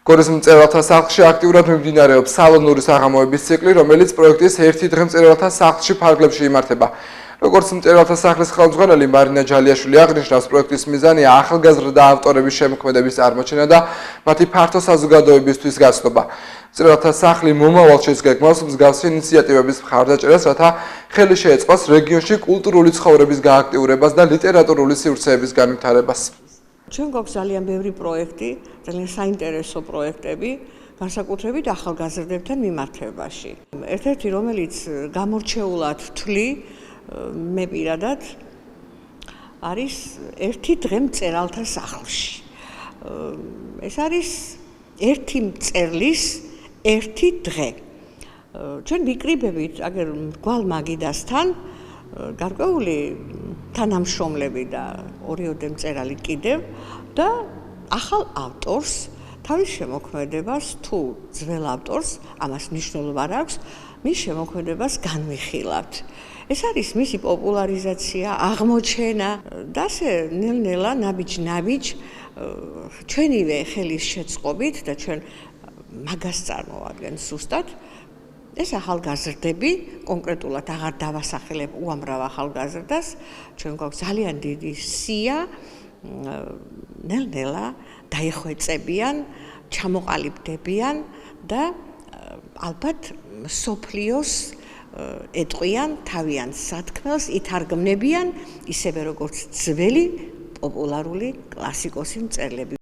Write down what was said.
გორის მწერალთა სახლში აქტიურად მიმდინარეობს სალონური საღამოების ციკლი, რომელიც პროექტის ერთი დღე მწერალთა სახლში ფარგლებში იმართება. როგორც მწერალთა სახლის ხელმძღვანელი მარინა ჯალიაშვილი აღნიშნავს, პროექტის მიზანია ახალგაზრდა ავტორების შემოქმედების წარმოჩენა და მათი ფართო საზოგადოებისთვის გაცნობა. მწერალთა სახლი მომავალშიც გეგმავს მსგავსი ინიციატივების მხარდაჭერას, რათა ხელი შეეწყოს რეგიონში კულტურული ცხოვრების გააქტიურებას და ლიტერატურული სივრცეების განვითარებას. ჩვენ გვაქვს ძალიან ბევრი პროექტი, ძალიან საინტერესო პროექტები, განსაკუთრებით ახალგაზრდებთან მიმართებაში. ერთ-ერთი, რომელიც გამორჩეულად ვთვლი, მე პირადად, არის ერთი დღე მწერალთა სახლში. ეს არის ერთი მწერლის ერთი დღე. ჩვენ ვიკრიბებით აგერ მრგვალ მაგიდასთან გარკვეული თანამშრომლები და ორიოდე მწერალი კიდევ და ახალ ავტორს თავის შემოქმედებას თუ ძველ ავტორს ამას მნიშვნელობა არ აქვს მის შემოქმედებას განვიხილავთ. ეს არის მისი პოპულარიზაცია, აღმოჩენა და ასე ნელ-ნელა ნაბიჯ-ნაბიჯ ჩვენივე ხელის შეწყობით და ჩვენ მაგას წარმოვადგენთ ზუსტად ეს ახალგაზრდები, კონკრეტულად აღარ დავასახელებ უამრავ ახალგაზრდას, ჩვენ გვაქვს ძალიან დიდი სია, ნელ-ნელა დაეხვეწებიან, ჩამოყალიბდებიან და ალბათ მსოფლიოს ეტყვიან თავიანთ სათქმელს, ითარგმნებიან ისევე როგორც ძველი პოპულარული კლასიკოსი მწერლები.